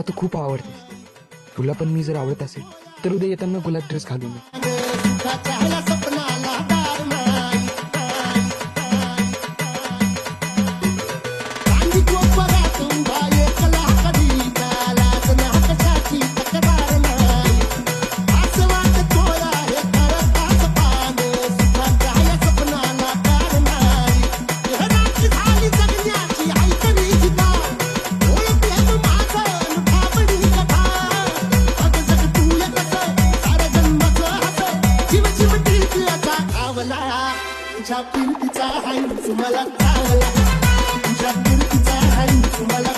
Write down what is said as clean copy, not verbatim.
मला तू खूप आवडतेस. तुला पण मी जर आवडत असेल तर उद्या येताना गुलाब ड्रेस घालून ये. तुझ्या प्रीतीचा हाय तुम्हाला चांगला, तुझ्या प्रीतीचा हाय तुम्हाला